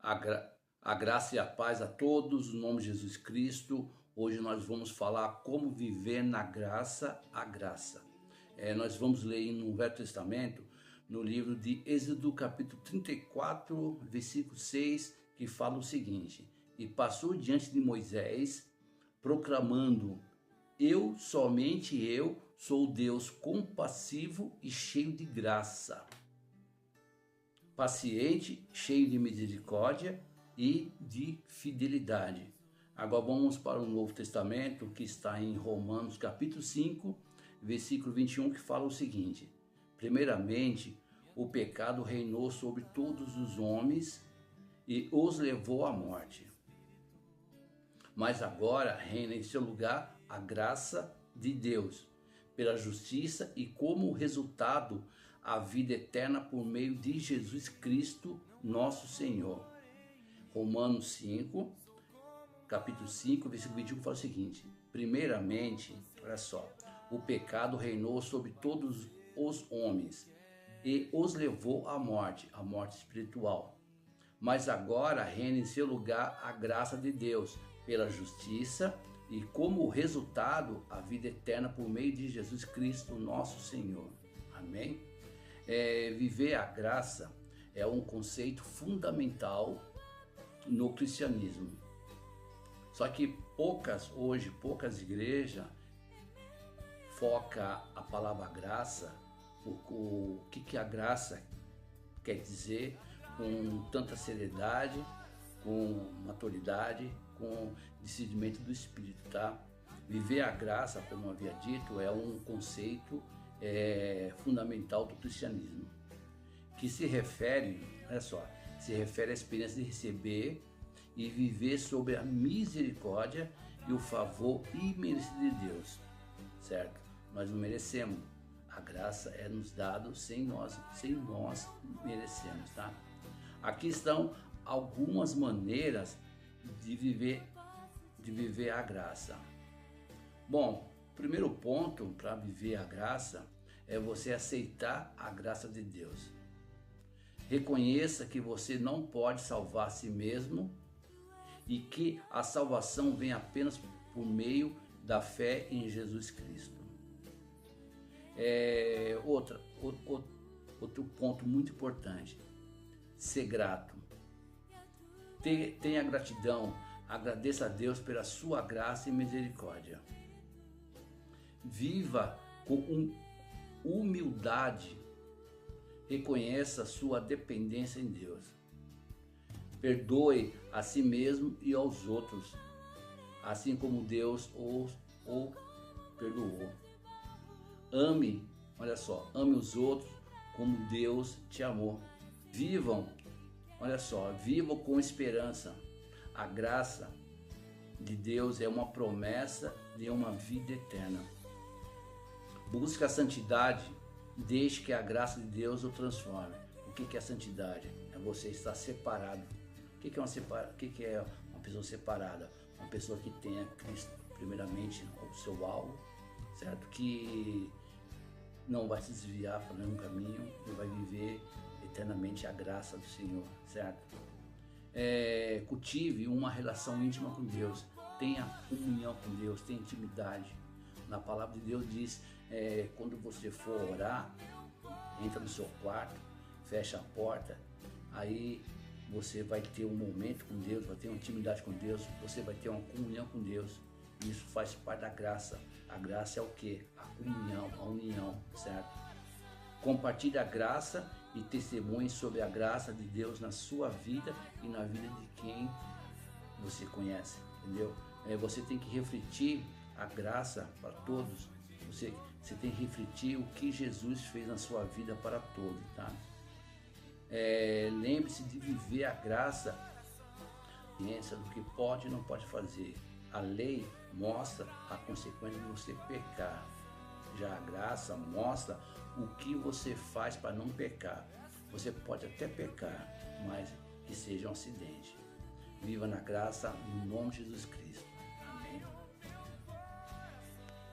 A graça e a paz a todos, no nome de Jesus Cristo. Hoje nós vamos falar como viver na graça a graça. Nós vamos ler no Velho Testamento, no livro de Êxodo, capítulo 34, versículo 6, que fala o seguinte: E passou diante de Moisés, proclamando: Eu, somente eu, sou Deus compassivo e cheio de graça, paciente, cheio de misericórdia e de fidelidade. Agora vamos para o Novo Testamento, que está em Romanos capítulo 5, versículo 21, que fala o seguinte: Primeiramente, o pecado reinou sobre todos os homens e os levou à morte. Mas agora reina em seu lugar a graça de Deus, pela justiça e como resultado a vida eterna por meio de Jesus Cristo, nosso Senhor. Romanos 5, capítulo 5, versículo 21 fala o seguinte: Primeiramente, olha só, o pecado reinou sobre todos os homens e os levou à morte espiritual. Mas agora reina em seu lugar a graça de Deus, pela justiça e como resultado a vida eterna por meio de Jesus Cristo, nosso Senhor. Amém? Viver a graça é um conceito fundamental no cristianismo. Só que poucas igrejas focam a palavra graça, o que a graça quer dizer, com tanta seriedade, com maturidade, com discernimento do Espírito, tá? Viver a graça, como eu havia dito, é um conceito fundamental do cristianismo, que se refere, olha só, se refere à experiência de receber e viver sob a misericórdia e o favor imerecido de Deus, certo? Nós não merecemos, a graça é nos dado sem nós merecemos, tá? Aqui estão algumas maneiras de viver a graça. Bom, o primeiro ponto para viver a graça é você aceitar a graça de Deus. Reconheça que você não pode salvar a si mesmo e que a salvação vem apenas por meio da fé em Jesus Cristo. Outro ponto muito importante: ser grato. Tenha gratidão, agradeça a Deus pela sua graça e misericórdia. Viva com humildade, reconheça a sua dependência em Deus. Perdoe a si mesmo e aos outros, assim como Deus o perdoou. Ame, olha só, ame os outros como Deus te amou. Vivam com esperança. A graça de Deus é uma promessa de uma vida eterna. Busque a santidade, deixe que a graça de Deus o transforme. O que é a santidade? É você estar separado. O que é uma pessoa separada? Uma pessoa que tenha Cristo primeiramente o seu alvo, certo? Que não vai se desviar para nenhum caminho e vai viver eternamente a graça do Senhor, certo? Cultive uma relação íntima com Deus, tenha comunhão com Deus, tenha intimidade. Na palavra de Deus diz, quando você for orar, entra no seu quarto, fecha a porta, aí você vai ter um momento com Deus, vai ter uma intimidade com Deus, você vai ter uma comunhão com Deus. Isso faz parte da graça. A graça é o quê? A comunhão, a união, certo? Compartilhe a graça e testemunhe sobre a graça de Deus na sua vida e na vida de quem você conhece, entendeu? Você tem que refletir a graça para todos. Você tem que refletir o que Jesus fez na sua vida para todos, tá? Lembre-se de viver a graça, pensa do que pode e não pode fazer. A lei mostra a consequência de você pecar. Já a graça mostra o que você faz para não pecar. Você pode até pecar, mas que seja um acidente. Viva na graça, no nome de Jesus Cristo.